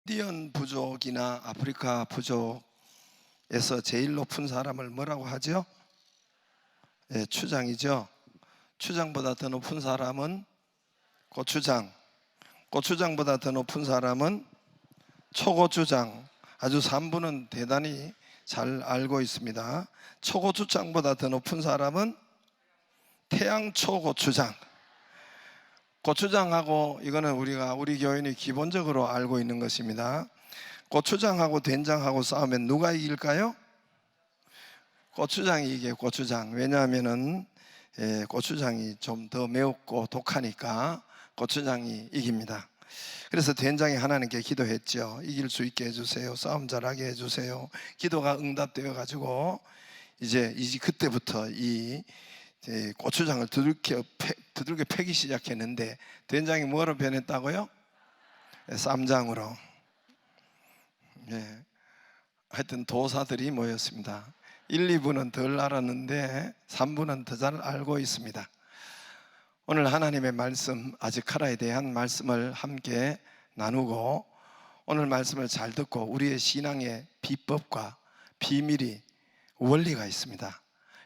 인디언 부족이나 아프리카 부족에서 제일 높은 사람을 뭐라고 하죠? 예, 추장이죠. 추장보다 더 높은 사람은 고추장, 고추장보다 더 높은 사람은 초고추장. 아주 3분은 대단히 잘 알고 있습니다. 초고추장보다 더 높은 사람은 태양초고추장. 고추장하고, 이거는 우리 교인이 기본적으로 알고 있는 것입니다. 고추장하고 된장하고 싸우면 누가 이길까요? 고추장이 이게 고추장. 왜냐하면은 고추장이 좀 더 매웠고 독하니까 고추장이 이깁니다. 그래서 된장이 하나님께 기도했죠. 이길 수 있게 해주세요. 싸움 잘하게 해주세요. 기도가 응답되어 가지고 이제 그때부터 이 고추장을 두들겨 패기 시작했는데, 된장이 뭐로 변했다고요? 쌈장으로. 하여튼 도사들이 모였습니다. 1, 2부는 덜 알았는데 3부는 더 잘 알고 있습니다. 오늘 하나님의 말씀, 아즈카라에 대한 말씀을 함께 나누고, 오늘 말씀을 잘 듣고 우리의 신앙의 비법과 비밀이, 원리가 있습니다.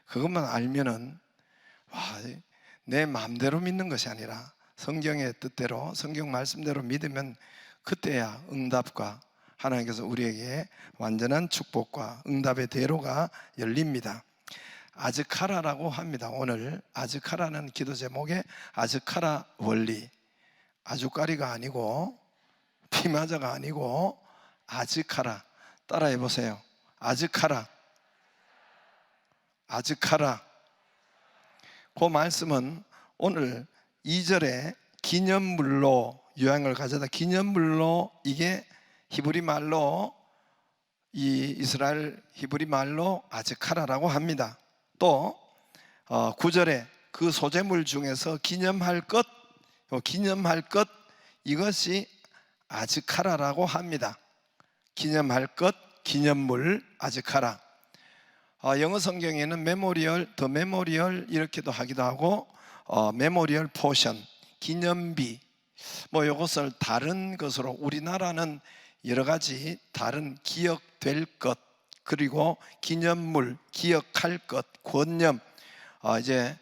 그것만 알면은 내 마음대로 믿는 것이 아니라 성경의 뜻대로, 성경 말씀대로 믿으면 그때야 응답과 하나님께서 우리에게 완전한 축복과 응답의 대로가 열립니다. 아즈카라라고 합니다. 오늘 아즈카라는 기도 제목에 아즈카라 원리, 아주까리가 아니고 피마자가 아니고 아즈카라. 따라해 보세요. 아즈카라. 아즈카라. 그 말씀은 오늘 2절에 기념물로 유형을 가져다, 기념물로, 이게 히브리 말로, 이 이스라엘 히브리 말로 아즈카라라고 합니다. 또 9절에 그 소재물 중에서 기념할 것, 이것이 아즈카라라고 합니다. 기념할 것, 기념물, 아즈카라. 영어 성경에는 메모리얼, 더 메모리얼 이렇게도 하기도 하고, 메모리얼 포션, 기념비, 이것을 다른 것으로, 우리나라는 여러 가지 다른 기억될 것, 그리고 기념물, 기억할 것, 권념. 이제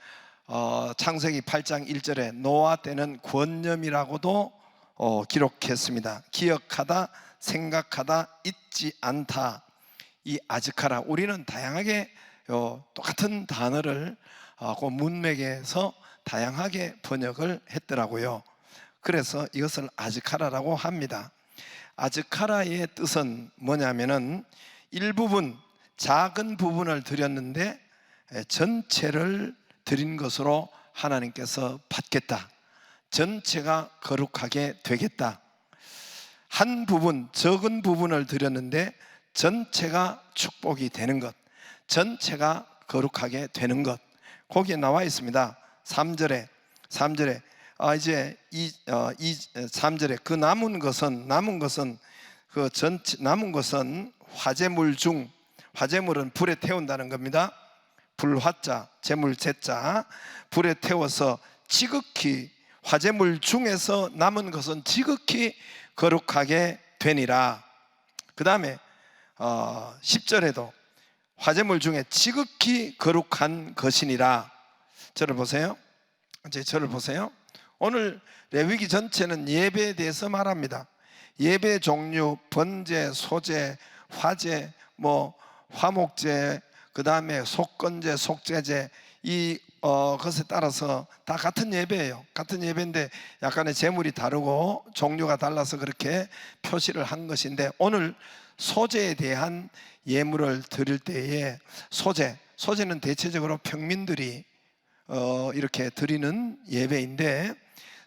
창세기 8장 1절에 노아 때는 권념이라고도 기록했습니다. 기억하다, 생각하다, 잊지 않다. 이 아즈카라, 우리는 다양하게 똑같은 단어를 그 문맥에서 다양하게 번역을 했더라고요. 그래서 이것을 아즈카라라고 합니다. 아즈카라의 뜻은 뭐냐면은, 일부분, 작은 부분을 드렸는데 전체를 드린 것으로 하나님께서 받겠다. 전체가 거룩하게 되겠다. 한 부분, 적은 부분을 드렸는데 전체가 축복이 되는 것, 전체가 거룩하게 되는 것, 거기에 나와 있습니다. 3절에 이제 3절에 그 남은 것은 그 전체, 남은 것은 화재물 중, 화재물은 불에 태운다는 겁니다. 불화자, 재물 재자, 불에 태워서 지극히, 화재물 중에서 남은 것은 지극히 거룩하게 되니라. 그 다음에 10절에도 화재물 중에 지극히 거룩한 것이니라. 저를 보세요. 이제 저를 보세요. 오늘 레위기 전체는 예배에 대해서 말합니다. 예배 종류, 번제, 소제, 화제, 화목제, 그 다음에 속건제, 속제제, 이 것에 따라서 다 같은 예배예요. 같은 예배인데 약간의 제물이 다르고 종류가 달라서 그렇게 표시를 한 것인데, 오늘 소제에 대한 예물을 드릴 때에, 소제는 대체적으로 평민들이 이렇게 드리는 예배인데,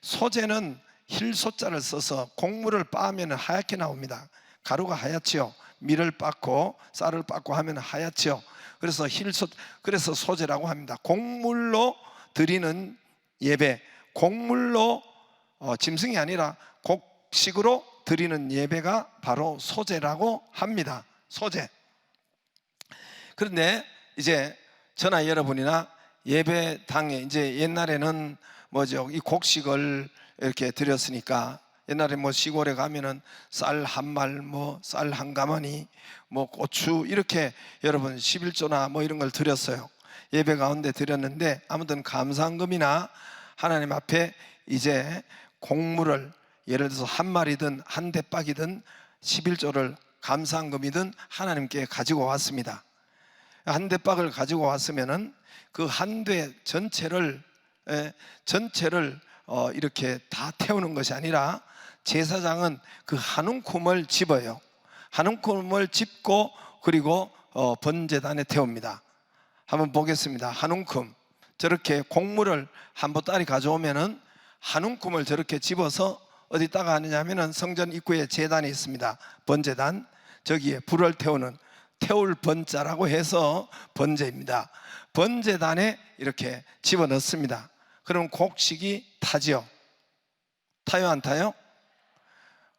소제는 힐소자를 써서 곡물을 빻으면 하얗게 나옵니다. 가루가 하얗지요. 밀을 빻고 쌀을 빻고 하면 하얗지요. 그래서 소제라고 합니다. 곡물로 드리는 예배, 곡물로 짐승이 아니라 곡식으로 드리는 예배가 바로 소제라고 합니다. 소제. 그런데 이제 저나 여러분이나 예배당에, 이제 옛날에는 이 곡식을 이렇게 드렸으니까 옛날에 뭐 시골에 가면은 쌀 한 말, 뭐 쌀 한 가마니, 뭐 고추 이렇게 여러분 11조나 뭐 이런 걸 드렸어요. 예배 가운데 드렸는데 아무튼 감사금이나 하나님 앞에 이제 곡물을 예를 들어서 한 마리든 한 대박이든 11조를 감사금이든 하나님께 가지고 왔습니다. 한 대박을 가지고 왔으면은 그 한 대 전체를 이렇게 다 태우는 것이 아니라 제사장은 그 한 움큼을 집어요. 한 움큼을 집고 그리고 번제단에 태웁니다. 한번 보겠습니다. 한 움큼 저렇게 곡물을 한 보따리 가져오면은 한 움큼을 저렇게 집어서 어디다가 하느냐면은 성전 입구에 제단이 있습니다. 번제단, 저기에 불을 태울 번자라고 해서 번제입니다. 번제단에 이렇게 집어넣습니다. 그럼 곡식이 타지요? 타요 안 타요?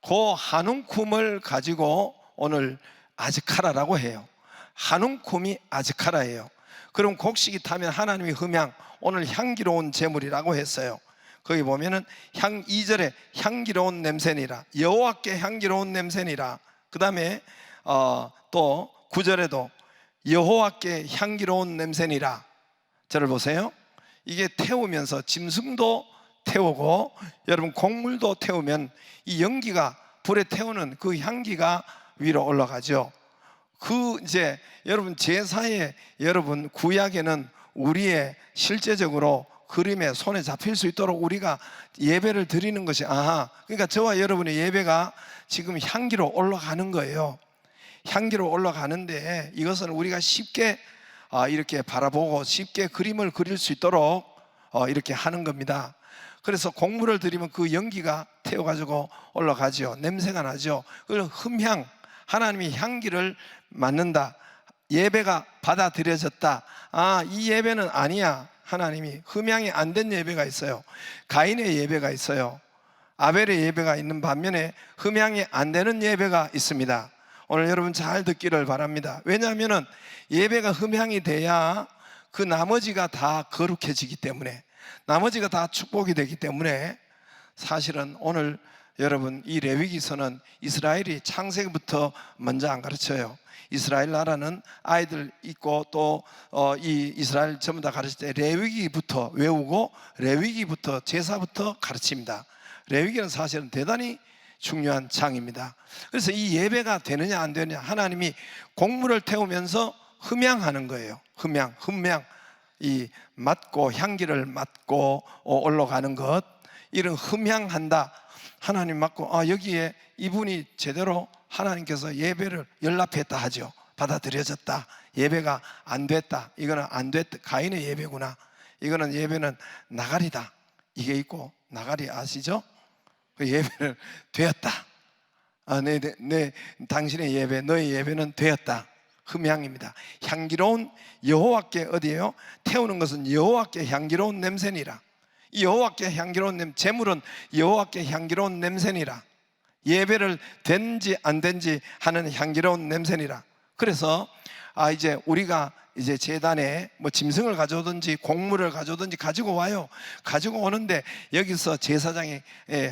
그 한 움큼을 가지고 오늘 아즈카라라고 해요. 한 움큼이 아즈카라예요. 그럼 곡식이 타면 하나님이 흠향, 오늘 향기로운 제물이라고 했어요. 거기 보면은 2절에 향기로운 냄새니라, 여호와께 향기로운 냄새니라. 그 다음에 또 9절에도 여호와께 향기로운 냄새니라. 저를 보세요. 이게 태우면서 짐승도 태우고 여러분 곡물도 태우면 이 연기가 불에 태우는 그 향기가 위로 올라가죠. 그 이제 여러분 제사에 여러분 구약에는 우리의 실제적으로 그림에 손에 잡힐 수 있도록 우리가 예배를 드리는 것이 그러니까 저와 여러분의 예배가 지금 향기로 올라가는 거예요. 향기로 올라가는데 이것은 우리가 쉽게 이렇게 바라보고 쉽게 그림을 그릴 수 있도록 이렇게 하는 겁니다. 그래서 곡물을 드리면 그 연기가 태워가지고 올라가죠. 냄새가 나죠. 그걸 흠향, 하나님이 향기를 맡는다. 예배가 받아들여졌다. 이 예배는 아니야. 하나님이 흠향이 안 된 예배가 있어요. 가인의 예배가 있어요. 아벨의 예배가 있는 반면에 흠향이 안 되는 예배가 있습니다. 오늘 여러분 잘 듣기를 바랍니다. 왜냐하면 예배가 흠향이 돼야 그 나머지가 다 거룩해지기 때문에, 나머지가 다 축복이 되기 때문에, 사실은 오늘 여러분 이 레위기서는 이스라엘이 창세기부터 먼저 안 가르쳐요. 이스라엘 나라는 아이들 있고 또 이 이스라엘 전부 다 가르칠 때 레위기부터 외우고 레위기부터 제사부터 가르칩니다. 레위기는 사실은 대단히 중요한 장입니다. 그래서 이 예배가 되느냐 안 되느냐, 하나님이 곡물을 태우면서 흠향하는 거예요. 흠향 이 맡고 향기를 맡고 올라가는 것, 이런 흠향한다. 하나님 맡고 여기에 이분이 제대로 하나님께서 예배를 연락했다 하죠. 받아들여졌다. 예배가 안 됐다. 이거는 안 됐다. 가인의 예배구나. 이거는 예배는 나가리다. 이게 있고 나가리 아시죠? 그 예배는 되었다. 당신의 예배, 너의 예배는 되었다. 흠향입니다. 향기로운 여호와께 어디에요? 태우는 것은 여호와께 향기로운 냄새니라. 이 여호와께 향기로운 냄새, 제물은 여호와께 향기로운 냄새니라. 예배를 된지 안 된지 하는 향기로운 냄새니라. 그래서 이제 우리가 이제 제단에 뭐 짐승을 가져오든지 곡물을 가져오든지 가지고 와요. 가지고 오는데 여기서 제사장이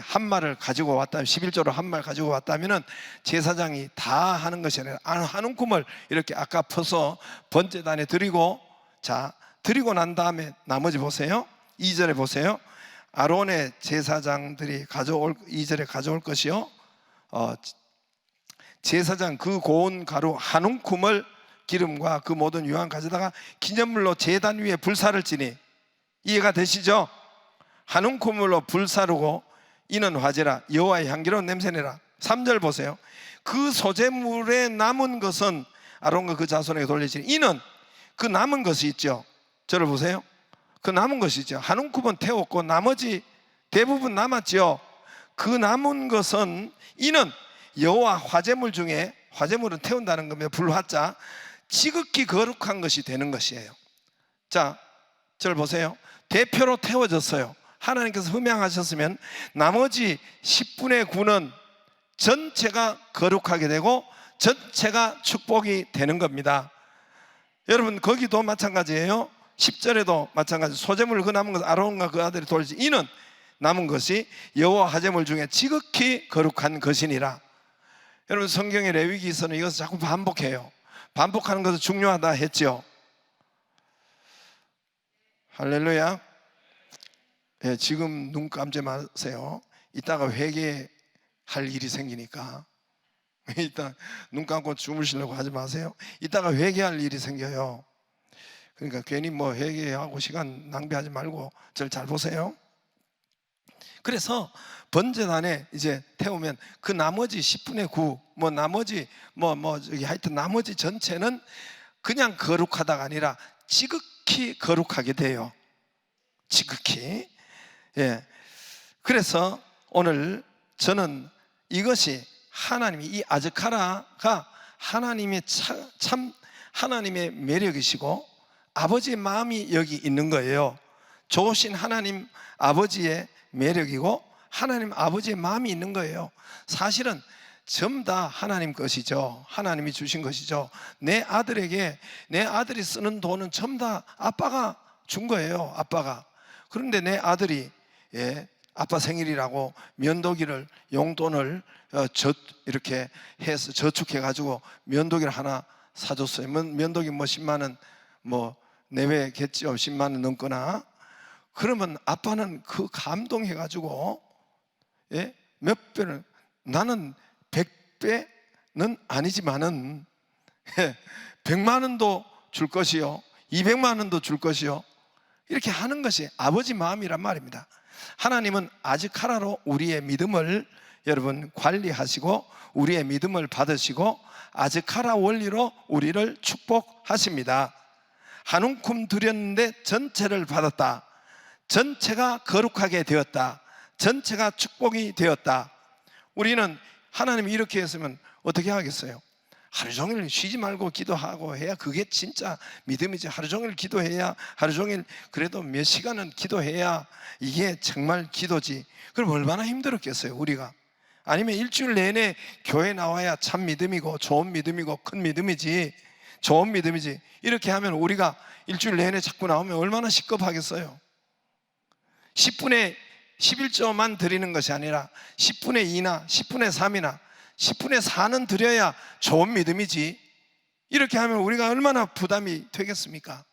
한 말을 가지고 왔다면, 11조로 한 말 가지고 왔다면은 제사장이 다 하는 것이 아니라 한 움큼을 이렇게 아까 퍼서 번제단에 드리고, 자 드리고 난 다음에 나머지 보세요. 2절에 보세요. 아론의 제사장들이 2절에 가져올 것이요, 제사장 그 고운 가루 한 움큼을 기름과 그 모든 유황 가져다가 기념물로 제단 위에 불사를 지니, 이해가 되시죠? 한 움큼으로 불사르고 이는 화제라, 여호와의 향기로운 냄새내라. 3절 보세요. 그 소제물에 남은 것은 아론과 그 자손에게 돌려지니, 이는 그 남은 것이 있죠. 저를 보세요. 그 남은 것이 있죠. 한 움큼은 태웠고 나머지 대부분 남았죠. 그 남은 것은, 이는 여호와 화제물 중에, 화제물은 태운다는 겁니다. 불화자, 지극히 거룩한 것이 되는 것이에요. 자, 저를 보세요. 대표로 태워졌어요. 하나님께서 흠향하셨으면 나머지 10분의 9는 전체가 거룩하게 되고 전체가 축복이 되는 겁니다. 여러분 거기도 마찬가지예요. 10절에도 마찬가지. 소제물 그 남은 것 아론과 그 아들이 돌지, 이는 남은 것이 여호와 화제물 중에 지극히 거룩한 것이니라. 여러분, 성경의 레위기서는 이것을 자꾸 반복해요. 반복하는 것은 중요하다 했죠. 할렐루야. 예, 지금 눈 감지 마세요. 이따가 회개할 일이 생기니까. 일단 눈 감고 주무시려고 하지 마세요. 이따가 회개할 일이 생겨요. 그러니까 괜히 뭐 회개하고 시간 낭비하지 말고 저를 잘 보세요. 그래서 번제단에 이제 태우면 그 나머지 10분의 9, 뭐 나머지 저기 하여튼 나머지 전체는 그냥 거룩하다가 아니라 지극히 거룩하게 돼요. 지극히. 예. 그래서 오늘 저는 이것이 하나님이, 이 아즈카라가 하나님의 참 하나님의 매력이시고 아버지의 마음이 여기 있는 거예요. 좋으신 하나님 아버지의 매력이고 하나님 아버지의 마음이 있는 거예요. 사실은 전부 다 하나님 것이죠. 하나님이 주신 것이죠. 내 아들이 쓰는 돈은 전부 다 아빠가 준 거예요. 아빠가. 그런데 내 아들이 아빠 생일이라고 면도기를, 용돈을 이렇게 해서 저축해 가지고 면도기를 하나 사줬어요. 면도기 10만 원 내외겠죠. 10만 원 넘거나. 그러면 아빠는 그 감동해 가지고 몇 배를, 나는 100배는 아니지만은 100만 원도 줄 것이요, 200만 원도 줄 것이요, 이렇게 하는 것이 아버지 마음이란 말입니다. 하나님은 아즈카라로 우리의 믿음을 여러분 관리하시고 우리의 믿음을 받으시고 아즈카라 원리로 우리를 축복하십니다. 한 움큼 드렸는데 전체를 받았다. 전체가 거룩하게 되었다. 전체가 축복이 되었다. 우리는 하나님이 이렇게 했으면 어떻게 하겠어요? 하루 종일 쉬지 말고 기도하고 해야 그게 진짜 믿음이지. 하루 종일 기도해야, 하루 종일 그래도 몇 시간은 기도해야 이게 정말 기도지. 그럼 얼마나 힘들었겠어요, 우리가. 아니면 일주일 내내 교회 나와야 참 믿음이고 좋은 믿음이고 큰 믿음이지, 좋은 믿음이지. 이렇게 하면 우리가 일주일 내내 자꾸 나오면 얼마나 식겁하겠어요. 10분의 11조만 드리는 것이 아니라 10분의 2나 10분의 3이나 10분의 4는 드려야 좋은 믿음이지. 이렇게 하면 우리가 얼마나 부담이 되겠습니까?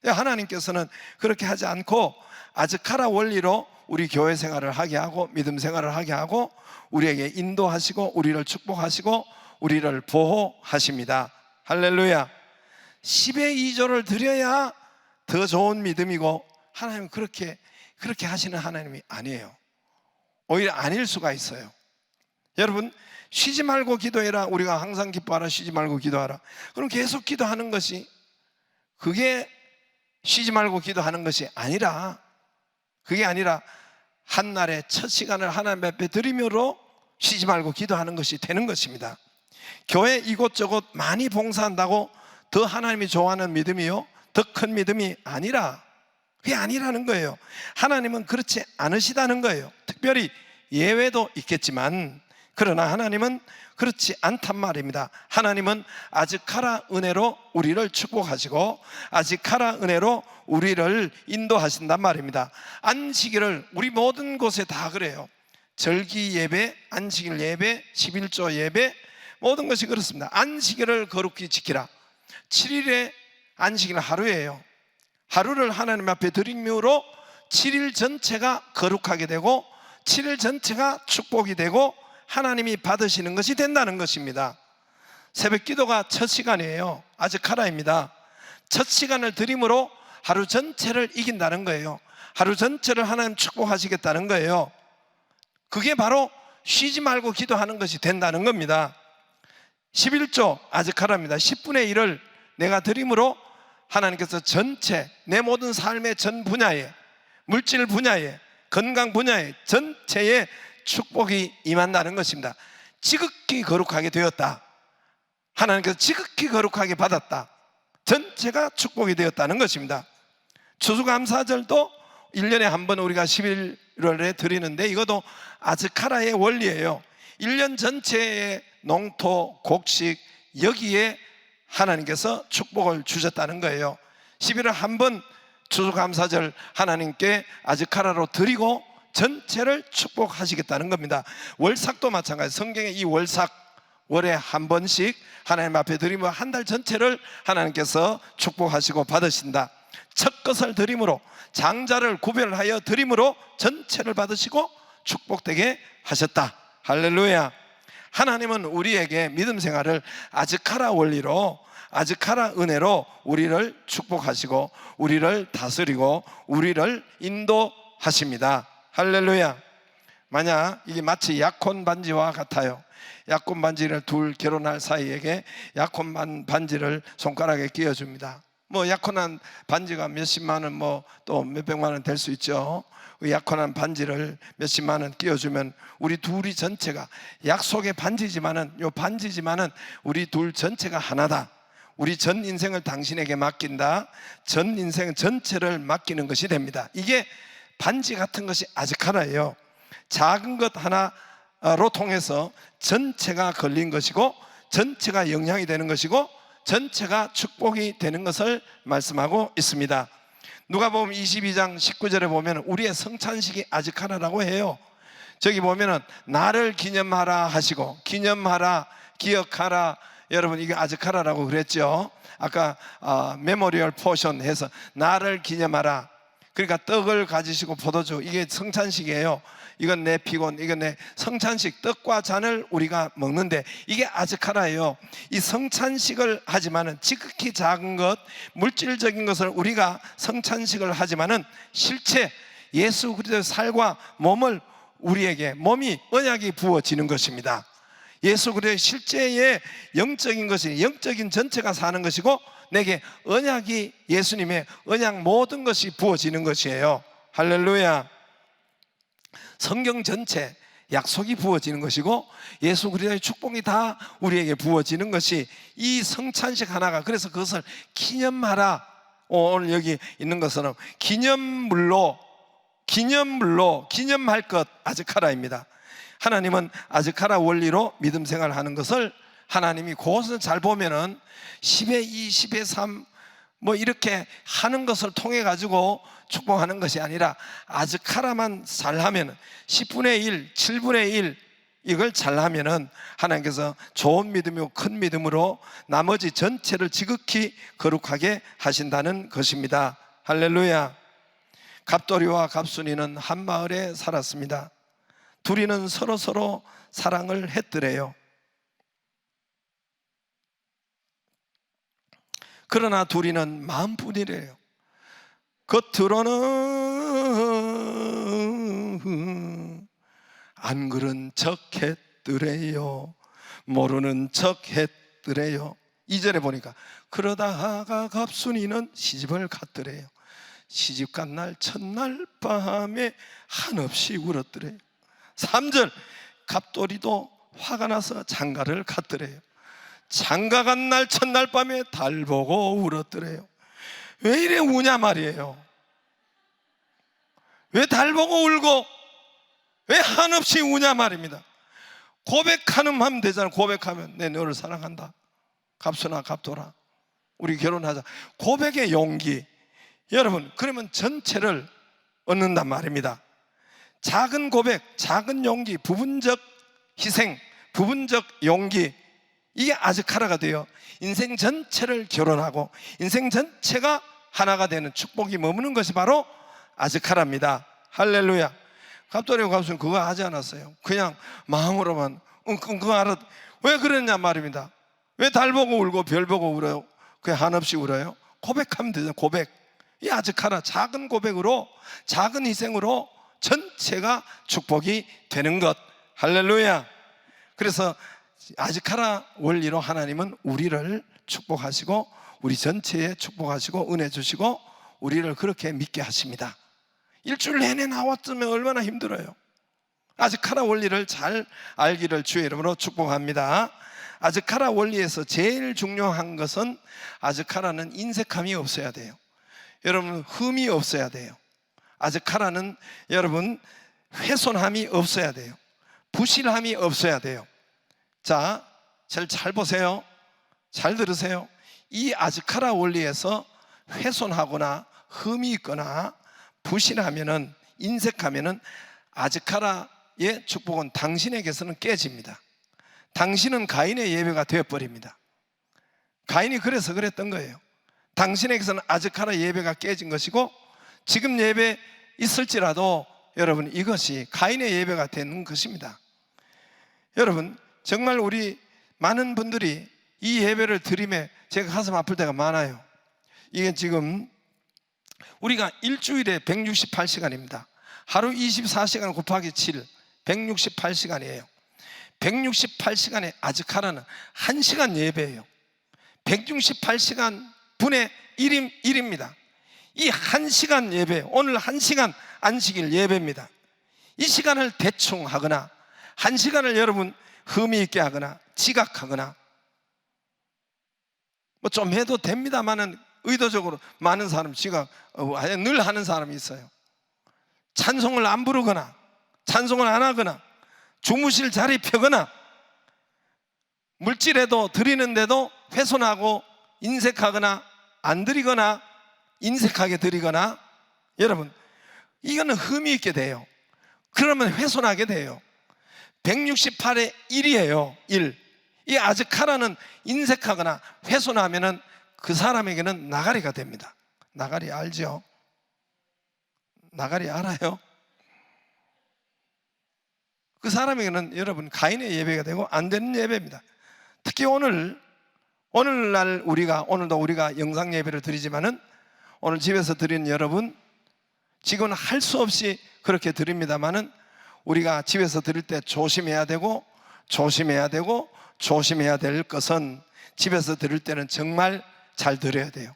하나님께서는 그렇게 하지 않고 아즈카라 원리로 우리 교회 생활을 하게 하고 믿음 생활을 하게 하고 우리에게 인도하시고 우리를 축복하시고 우리를 보호하십니다. 할렐루야. 10의 2조를 드려야 더 좋은 믿음이고, 하나님은 그렇게 하시는 하나님이 아니에요. 오히려 아닐 수가 있어요. 여러분, 쉬지 말고 기도해라. 우리가 항상 기뻐하라, 쉬지 말고 기도하라. 그럼 계속 기도하는 것이, 그게 쉬지 말고 기도하는 것이 아니라, 그게 아니라 한날의 첫 시간을 하나님 앞에 드리므로 쉬지 말고 기도하는 것이 되는 것입니다. 교회 이곳저곳 많이 봉사한다고 더 하나님이 좋아하는 믿음이요, 더 큰 믿음이 아니라, 그게 아니라는 거예요. 하나님은 그렇지 않으시다는 거예요. 특별히 예외도 있겠지만, 그러나 하나님은 그렇지 않단 말입니다. 하나님은 아즈카라 은혜로 우리를 축복하시고 아즈카라 은혜로 우리를 인도하신단 말입니다. 안식일을 우리 모든 곳에 다 그래요. 절기 예배, 안식일 예배, 11조 예배, 모든 것이 그렇습니다. 안식일을 거룩히 지키라. 7일의 안식일 하루예요. 하루를 하나님 앞에 드림으로 7일 전체가 거룩하게 되고 7일 전체가 축복이 되고 하나님이 받으시는 것이 된다는 것입니다. 새벽 기도가 첫 시간이에요. 아즈카라입니다. 첫 시간을 드림으로 하루 전체를 이긴다는 거예요. 하루 전체를 하나님 축복하시겠다는 거예요. 그게 바로 쉬지 말고 기도하는 것이 된다는 겁니다. 11조 아즈카라입니다. 10분의 1을 내가 드림으로 하나님께서 전체, 내 모든 삶의 전 분야에, 물질 분야에, 건강 분야에, 전체에 축복이 임한다는 것입니다. 지극히 거룩하게 되었다. 하나님께서 지극히 거룩하게 받았다. 전체가 축복이 되었다는 것입니다. 추수감사절도 1년에 한 번 우리가 11월에 드리는데, 이것도 아즈카라의 원리예요. 1년 전체의 농토, 곡식, 여기에 하나님께서 축복을 주셨다는 거예요. 11월 한 번 추수감사절 하나님께 아즈카라로 드리고 전체를 축복하시겠다는 겁니다. 월삭도 마찬가지. 성경에 이 월삭, 월에 한 번씩 하나님 앞에 드리면 한 달 전체를 하나님께서 축복하시고 받으신다. 첫 것을 드림으로, 장자를 구별하여 드림으로 전체를 받으시고 축복되게 하셨다. 할렐루야. 하나님은 우리에게 믿음 생활을 아즈카라 원리로, 아즈카라 은혜로 우리를 축복하시고 우리를 다스리고 우리를 인도하십니다. 할렐루야. 만약 이게 마치 약혼 반지와 같아요. 약혼 반지를 둘 결혼할 사이에게 약혼 반지를 손가락에 끼워줍니다. 뭐 약혼한 반지가 몇십만 원, 뭐 또 몇백만 원 될 수 있죠. 약혼한 반지를 몇십만 원 끼워주면 우리 둘이 전체가, 약속의 반지지만은, 요 반지지만은 우리 둘 전체가 하나다. 우리 전 인생을 당신에게 맡긴다. 전 인생 전체를 맡기는 것이 됩니다. 이게 반지 같은 것이 아즈카라예요. 작은 것 하나로 통해서 전체가 걸린 것이고, 전체가 영향이 되는 것이고, 전체가 축복이 되는 것을 말씀하고 있습니다. 누가복음 22장 19절에 보면 우리의 성찬식이 아즈카라라고 해요. 저기 보면은 나를 기념하라 하시고, 기념하라, 기억하라, 여러분 이게 아즈카라라고 그랬죠. 아까 메모리얼 포션 해서 나를 기념하라. 그러니까 떡을 가지시고 포도주, 이게 성찬식이에요. 이건 내 피곤, 이건 내 성찬식, 떡과 잔을 우리가 먹는데 이게 아즈카라예요. 이 성찬식을 하지만은, 지극히 작은 것, 물질적인 것을 우리가 성찬식을 하지만은 실체 예수 그리스도의 살과 몸을 우리에게, 몸이 언약이 부어지는 것입니다. 예수 그리스도의 실제의 영적인 것이, 영적인 전체가 사는 것이고, 내게 언약이, 예수님의 언약 모든 것이 부어지는 것이에요. 할렐루야. 성경 전체 약속이 부어지는 것이고 예수 그리스도의 축복이 다 우리에게 부어지는 것이 이 성찬식 하나가, 그래서 그것을 기념하라. 오늘 여기 있는 것처럼 기념물로 기념할 것, 아즈카라입니다. 하나님은 아즈카라 원리로 믿음 생활하는 것을, 하나님이 그것을 잘 보면은 10의 2, 10의 3 뭐 이렇게 하는 것을 통해 가지고 축복하는 것이 아니라 아즈카라만 잘하면, 10분의 1, 7분의 1 이걸 잘하면은 하나님께서 좋은 믿음이고 큰 믿음으로 나머지 전체를 지극히 거룩하게 하신다는 것입니다. 할렐루야. 갑돌이와 갑순이는 한 마을에 살았습니다. 둘이는 서로 사랑을 했더래요. 그러나 둘이는 마음뿐이래요. 겉으로는 안 그런 척 했더래요. 모르는 척 했더래요. 2절에 보니까 그러다가 갑순이는 시집을 갔더래요. 시집 간 날 첫날 밤에 한없이 울었더래요. 3절, 갑돌이도 화가 나서 장가를 갔더래요. 장가 간 날 첫날 밤에 달 보고 울었더래요. 왜 이래 우냐 말이에요. 왜 달 보고 울고 왜 한없이 우냐 말입니다. 고백하는 하면 되잖아요. 고백하면 내 너를 사랑한다. 갑순아, 갑돌아, 우리 결혼하자. 고백의 용기, 여러분, 그러면 전체를 얻는단 말입니다. 작은 고백, 작은 용기, 부분적 희생, 부분적 용기, 이게 아즈카라가 돼요. 인생 전체를 결혼하고 인생 전체가 하나가 되는 축복이 머무는 것이 바로 아즈카라입니다. 할렐루야. 갑돌이와 갑순 그거 하지 않았어요. 그냥 마음으로만 그거 알아. 왜 그랬냐 말입니다. 왜 달 보고 울고 별 보고 울어요? 그냥 한없이 울어요? 고백하면 되잖아요. 고백. 이 아즈카라, 작은 고백으로, 작은 희생으로 전체가 축복이 되는 것. 할렐루야. 그래서 아즈카라 원리로 하나님은 우리를 축복하시고 우리 전체에 축복하시고 은혜 주시고 우리를 그렇게 믿게 하십니다. 일주일 내내 나왔으면 얼마나 힘들어요. 아즈카라 원리를 잘 알기를 주의 이름으로 축복합니다. 아즈카라 원리에서 제일 중요한 것은, 아즈카라는 인색함이 없어야 돼요. 여러분, 흠이 없어야 돼요. 아즈카라는 여러분 훼손함이 없어야 돼요. 부실함이 없어야 돼요. 자, 잘 보세요. 잘 들으세요. 이 아즈카라 원리에서 훼손하거나 흠이 있거나 부실하면은, 인색하면은 아즈카라의 축복은 당신에게서는 깨집니다. 당신은 가인의 예배가 되어버립니다. 가인이 그래서 그랬던 거예요. 당신에게서는 아즈카라 예배가 깨진 것이고, 지금 예배 있을지라도 여러분 이것이 가인의 예배가 되는 것입니다. 여러분 정말 우리 많은 분들이 이 예배를 드림에 제가 가슴 아플 때가 많아요. 이게 지금 우리가 일주일에 168시간입니다. 하루 24시간 곱하기 7, 168시간이에요. 168시간의 아즈카라는 1시간 예배예요. 168시간 분의 1입니다. 이 1시간 예배, 오늘 1시간 안식일 예배입니다. 이 시간을 대충 하거나 1시간을 여러분 흠이 있게 하거나 지각하거나 뭐 좀 해도 됩니다만은 의도적으로 많은 사람 지각 늘 하는 사람이 있어요. 찬송을 안 부르거나 찬송을 안 하거나 주무실 자리 펴거나 물질에도 드리는데도 훼손하고 인색하거나 안 드리거나 인색하게 드리거나, 여러분 이거는 흠이 있게 돼요. 그러면 훼손하게 돼요. 168의 1이에요. 1. 이 아즈카라는 인색하거나 훼손하면은 그 사람에게는 나가리가 됩니다. 나가리 알죠? 나가리 알아요? 그 사람에게는 여러분 가인의 예배가 되고 안 되는 예배입니다. 특히 오늘날 오늘도 우리가 영상 예배를 드리지만은 오늘 집에서 드리는 여러분 지금은 할 수 없이 그렇게 드립니다만은 우리가 집에서 드릴 때 조심해야 되고 조심해야 될 것은 집에서 드릴 때는 정말 잘 드려야 돼요.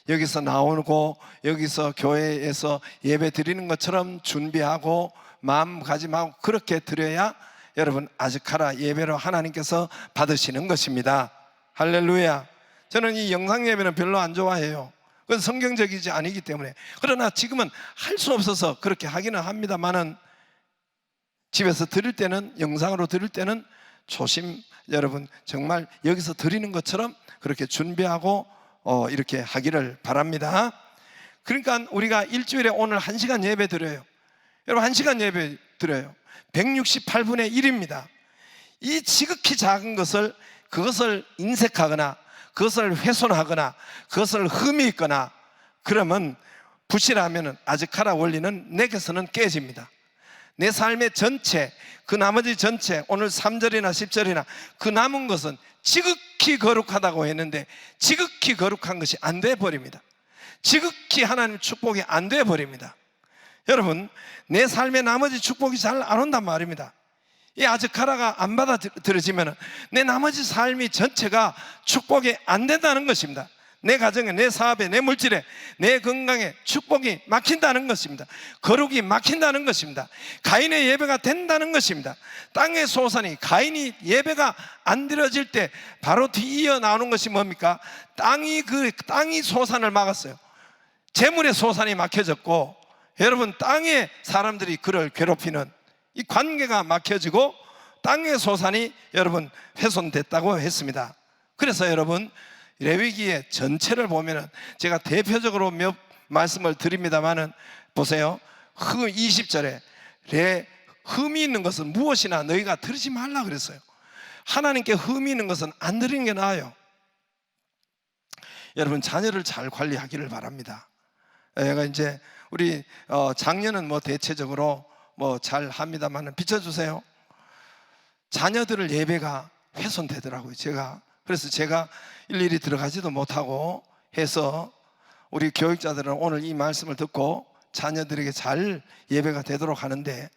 여기서 나오고 여기서 교회에서 예배 드리는 것처럼 준비하고 마음가짐하고 그렇게 드려야 여러분 아즈카라 예배로 하나님께서 받으시는 것입니다. 할렐루야. 저는 이 영상 예배는 별로 안 좋아해요. 그건 성경적이지 아니기 때문에. 그러나 지금은 할 수 없어서 그렇게 하기는 합니다만은 집에서 드릴 때는, 영상으로 드릴 때는 여러분 정말 여기서 드리는 것처럼 그렇게 준비하고 이렇게 하기를 바랍니다. 그러니까 우리가 일주일에 오늘 1시간 예배 드려요. 여러분 1시간 예배 드려요. 168분의 1입니다. 이 지극히 작은 그것을 인색하거나 그것을 훼손하거나 그것을 흠이 있거나 그러면 부실하면 아즈카라 원리는 내게서는 깨집니다. 내 삶의 전체, 그 나머지 전체, 오늘 3절이나 10절이나 그 남은 것은 지극히 거룩하다고 했는데 지극히 거룩한 것이 안 돼 버립니다. 지극히 하나님 축복이 안 돼 버립니다. 여러분 내 삶의 나머지 축복이 잘 안 온단 말입니다. 이 아즈카라가 안 받아들여지면 내 나머지 삶이 전체가 축복이 안 된다는 것입니다. 내 가정에, 내 사업에, 내 물질에, 내 건강에 축복이 막힌다는 것입니다. 거룩이 막힌다는 것입니다. 가인의 예배가 된다는 것입니다. 땅의 소산이, 가인이 예배가 안 드려질 때 바로 뒤이어 나오는 것이 뭡니까? 땅이 소산을 막았어요. 재물의 소산이 막혀졌고, 여러분 땅의 사람들이 그를 괴롭히는 이 관계가 막혀지고 땅의 소산이 여러분 훼손됐다고 했습니다. 그래서 여러분 레위기의 전체를 보면은 제가 대표적으로 몇 말씀을 드립니다만은 보세요. 20절에 흠이 있는 것은 무엇이나 너희가 드리지 말라 그랬어요. 하나님께 흠이 있는 것은 안 드리는 게 나아요. 여러분 자녀를 잘 관리하기를 바랍니다. 제가 이제 우리 장녀는 뭐 대체적으로 뭐 잘 합니다만 비춰주세요. 자녀들을 예배가 훼손되더라고요. 그래서 제가 일일이 들어가지도 못하고 해서 우리 교육자들은 오늘 이 말씀을 듣고 자녀들에게 잘 예배가 되도록 하는데,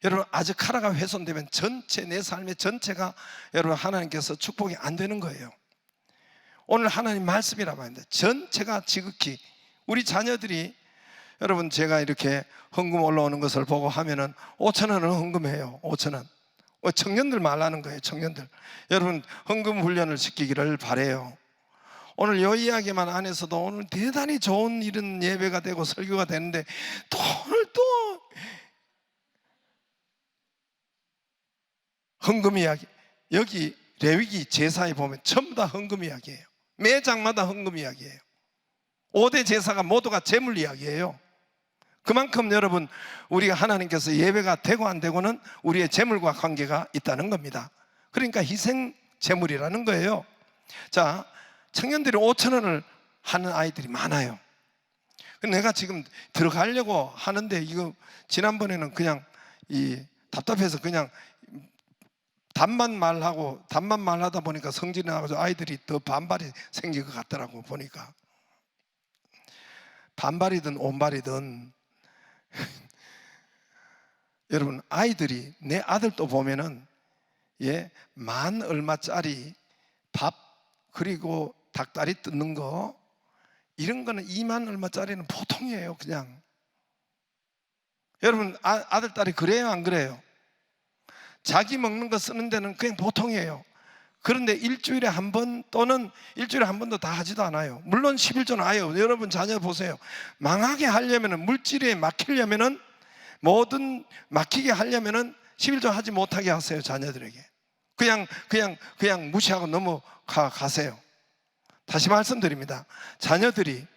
여러분 아즈카라가 훼손되면 내 삶의 전체가 여러분 하나님께서 축복이 안 되는 거예요. 오늘 하나님 말씀이란 말입니다. 전체가 지극히 우리 자녀들이, 여러분 제가 이렇게 헌금 올라오는 것을 보고 하면은 5,000원은 헌금해요. 5,000원. 청년들 말하는 거예요. 청년들. 여러분 헌금 훈련을 시키기를 바래요. 오늘 이 이야기만 안에서도 오늘 대단히 좋은 이런 예배가 되고 설교가 되는데 오늘 또 헌금 이야기. 여기 레위기 제사에 보면 전부 다 헌금 이야기예요. 매 장마다 헌금 이야기예요. 5대 제사가 모두가 재물 이야기예요. 그만큼 여러분, 우리가 하나님께서 예배가 되고 안 되고는 우리의 재물과 관계가 있다는 겁니다. 그러니까 희생 재물이라는 거예요. 자, 청년들이 5,000원을 하는 아이들이 많아요. 내가 지금 들어가려고 하는데, 이거 지난번에는 그냥 답답해서 그냥 답만 말하다 보니까 성질이 나가지고 아이들이 더 반발이 생길 것 같더라고. 보니까 반발이든 온발이든 여러분, 아이들이, 내 아들도 보면은 만 얼마짜리 밥 그리고 닭다리 뜯는 거, 이런 거는 2만 얼마짜리는 보통이에요. 그냥 여러분, 아들 딸이 그래요, 안 그래요? 자기 먹는 거 쓰는 데는 그냥 보통이에요. 그런데 일주일에 한 번 또는 일주일에 한 번도 다 하지도 않아요. 물론 11조는 아예요. 여러분 자녀 보세요. 망하게 하려면은, 물질에 막히려면은, 뭐든 막히게 하려면은 11조 하지 못하게 하세요. 자녀들에게 그냥 무시하고 넘어가세요. 다시 말씀드립니다. 자녀들이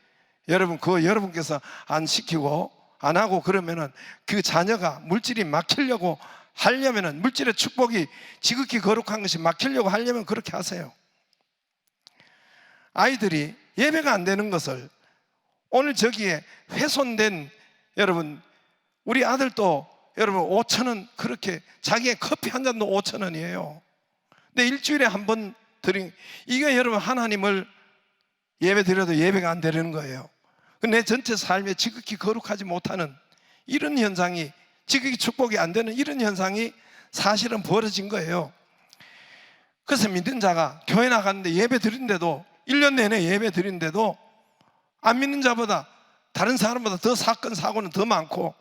여러분, 그거 여러분께서 안 시키고 안 하고 그러면은 그 자녀가 물질이 막히려고 하려면은, 물질의 축복이 지극히 거룩한 것이 막히려고 하려면 그렇게 하세요. 아이들이 예배가 안 되는 것을 오늘 저기에 훼손된, 여러분, 우리 아들도 여러분 5,000원, 그렇게 자기의 커피 한 잔도 5,000원이에요. 근데 일주일에 한 번 이게 여러분, 하나님을 예배 드려도 예배가 안 되는 거예요. 내 전체 삶에 지극히 거룩하지 못하는 이런 현상이, 지극히 축복이 안 되는 이런 현상이 사실은 벌어진 거예요. 그래서 믿는 자가 교회 나갔는데 예배 드린데도, 1년 내내 예배 드린데도 안 믿는 자보다, 다른 사람보다 더 사건 사고는 더 많고,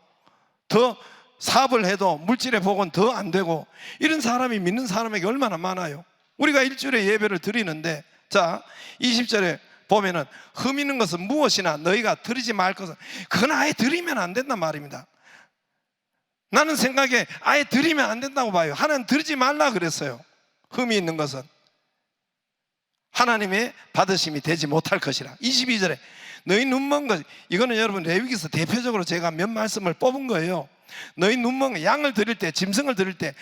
더 사업을 해도 물질의 복은 더 안 되고, 이런 사람이 믿는 사람에게 얼마나 많아요. 우리가 일주일에 예배를 드리는데, 자 20절에 보면은, 흠 있는 것은 무엇이나 너희가 드리지 말 것은, 그건 아예 드리면 안 된단 말입니다. 나는 생각에 아예 드리면 안 된다고 봐요. 하나님 드리지 말라 그랬어요. 흠이 있는 것은 하나님의 받으심이 되지 못할 것이라. 22절에 너희 눈먼 것, 이거는 여러분 레위기서 대표적으로 제가 몇 말씀을 뽑은 거예요. 너희 눈먼 것, 양을 드릴 때, 짐승을 드릴 때,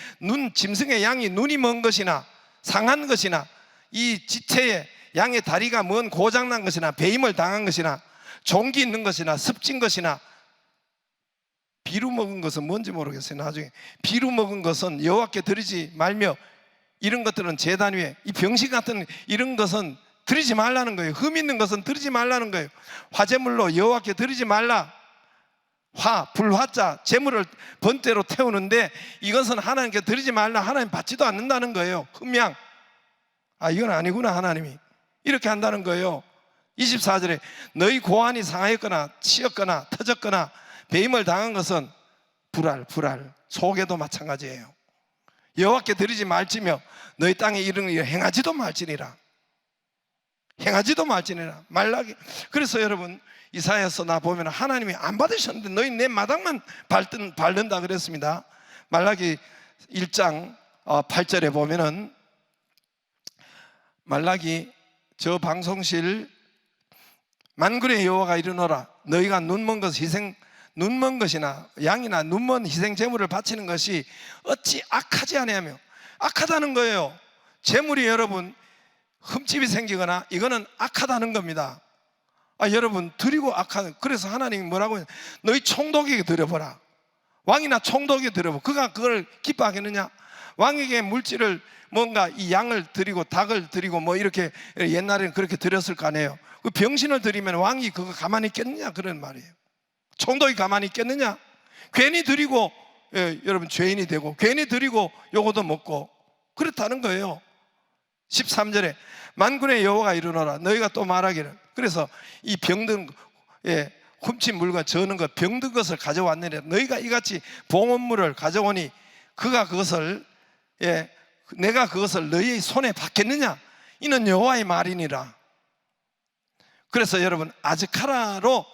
짐승의 양이 눈이 먼 것이나 상한 것이나, 이 지체에 양의 다리가 먼 고장난 것이나, 배임을 당한 것이나, 종기 있는 것이나, 습진 것이나, 비루 먹은 것은 뭔지 모르겠어요. 나중에 비루 먹은 것은 여호와께 드리지 말며, 이런 것들은 제단 위에, 이 병식 같은 이런 것은 드리지 말라는 거예요. 흠 있는 것은 드리지 말라는 거예요. 화제물로 여호와께 드리지 말라. 불화자, 재물을 번대로 태우는데 이것은 하나님께 드리지 말라. 하나님 받지도 않는다는 거예요. 흠양, 이건 아니구나, 하나님이 이렇게 한다는 거예요. 24절에 너희 고환이 상하였거나 치였거나 터졌거나 배임을 당한 것은 불알, 속에도 마찬가지예요. 여호와께 드리지 말지며 너희 땅에 이르는 일 행하지도 말지니라. 말라기. 그래서 여러분, 이사야서 나 보면 하나님이 안 받으셨는데 너희 내 마당만 밟는다 그랬습니다. 말라기 1장 8절에 보면은, 말라기 저 방송실, 만군의 여호와가 이르노라. 너희가 눈먼 것이나 양이나 눈먼 희생 제물을 바치는 것이 어찌 악하지 아니하며. 악하다는 거예요. 제물이 여러분 흠집이 생기거나 이거는 악하다는 겁니다. 여러분 드리고 악하는, 그래서 하나님이 뭐라고 해요? 너희 총독에게 드려보라. 왕이나 총독에게 드려보라. 그가 그걸 기뻐하겠느냐? 왕에게 물질을, 뭔가 이 양을 드리고 닭을 드리고 뭐 이렇게 옛날에는 그렇게 드렸을 거 아니에요. 그 병신을 드리면 왕이 그거 가만히 있겠느냐, 그런 말이에요. 총독이 가만히 있겠느냐? 괜히 드리고 여러분 죄인이 되고, 괜히 드리고 요거도 먹고 그렇다는 거예요. 13절에 만군의 여호와가 이르노라. 너희가 또 말하기를, 그래서 이 병든 훔친 물과 저는 것, 병든 것을 가져왔느니라. 너희가 이같이 봉헌물을 가져오니 그가 그것을 내가 그것을 너희의 손에 받겠느냐? 이는 여호와의 말이니라. 그래서 여러분, 아즈카라로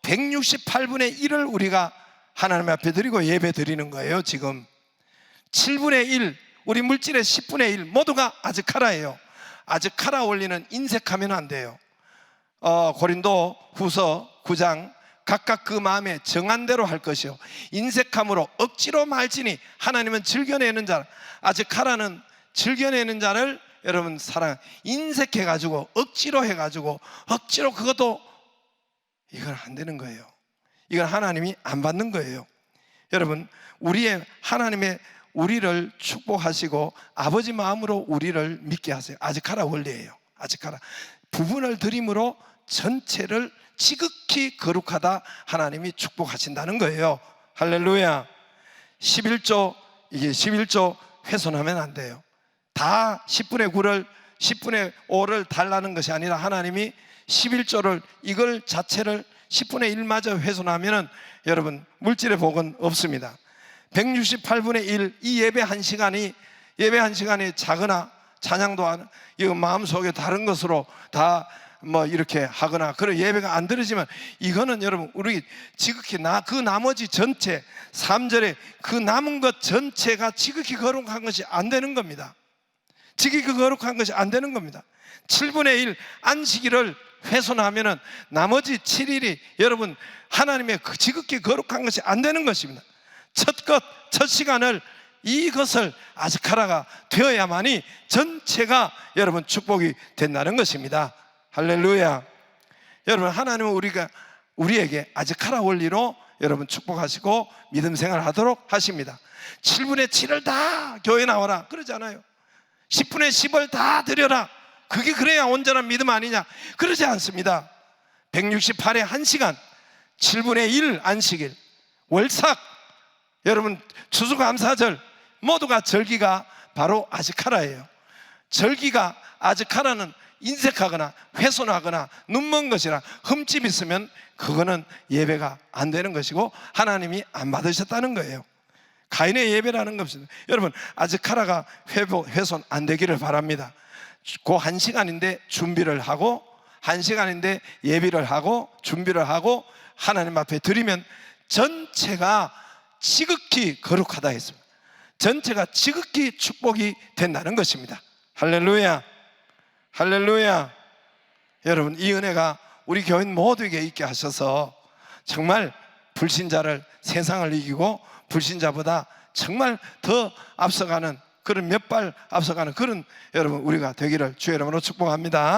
168분의 1을 우리가 하나님 앞에 드리고 예배 드리는 거예요. 지금 7분의 1, 우리 물질의 10분의 1 모두가 아즈카라예요. 아즈카라 원리는 인색하면 안 돼요. 고린도 후서 9장 각각 그 마음에 정한 대로 할 것이요 인색함으로 억지로 말지니 하나님은 즐겨내는 자, 아즈카라는 즐겨내는 자를 여러분 사랑, 인색해가지고 억지로 해가지고 억지로, 그것도 이건 안 되는 거예요. 이건 하나님이 안 받는 거예요. 여러분, 하나님의 우리를 축복하시고 아버지 마음으로 우리를 믿게 하세요. 아즈카라 원리예요. 아즈카라, 부분을 드림으로 전체를 지극히 거룩하다 하나님이 축복하신다는 거예요. 할렐루야. 11조, 이게 11조 훼손하면 안 돼요. 다 10분의 9를 10분의 5를 달라는 것이 아니라 하나님이 11조를 이걸 자체를 10분의 1마저 훼손하면은 여러분 물질의 복은 없습니다. 168분의 1, 이 예배 한 시간이 작으나 찬양도 안, 이 마음속에 다른 것으로 다 뭐 이렇게 하거나 그런 예배가 안 드려지면 이거는 여러분 우리 지극히 그 나머지 전체 3절에 그 남은 것 전체가 지극히 거룩한 것이 안 되는 겁니다. 지극히 거룩한 것이 안 되는 겁니다. 7분의 1 안식일을 훼손하면은 나머지 7일이 여러분 하나님의 지극히 거룩한 것이 안 되는 것입니다. 첫 시간을 이것을 아즈카라가 되어야만이 전체가 여러분 축복이 된다는 것입니다. 할렐루야. 여러분, 하나님은 우리에게 아즈카라 원리로 여러분 축복하시고 믿음 생활을 하도록 하십니다. 7분의 7을 다 교회 나와라 그러잖아요. 10분의 10을 다 드려라, 그게 그래야 온전한 믿음 아니냐? 그러지 않습니다. 168에 1시간, 7분의 1 안식일, 월삭, 여러분 추수감사절 모두가 절기가 바로 아즈카라예요. 절기가, 아즈카라는 인색하거나 훼손하거나 눈먼 것이나 흠집 있으면 그거는 예배가 안 되는 것이고 하나님이 안 받으셨다는 거예요. 가인의 예배라는 것입니다. 여러분, 아즈카라가 훼손 안 되기를 바랍니다. 그 1시간인데 준비를 하고, 1시간인데 예비를 하고 준비를 하고 하나님 앞에 드리면 전체가 지극히 거룩하다 했습니다. 전체가 지극히 축복이 된다는 것입니다. 할렐루야. 할렐루야. 여러분, 이 은혜가 우리 교인 모두에게 있게 하셔서 정말 불신자를, 세상을 이기고 불신자보다 정말 더 앞서가는, 그런 몇 발 앞서가는 그런 여러분 우리가 되기를 주의 이름으로 축복합니다.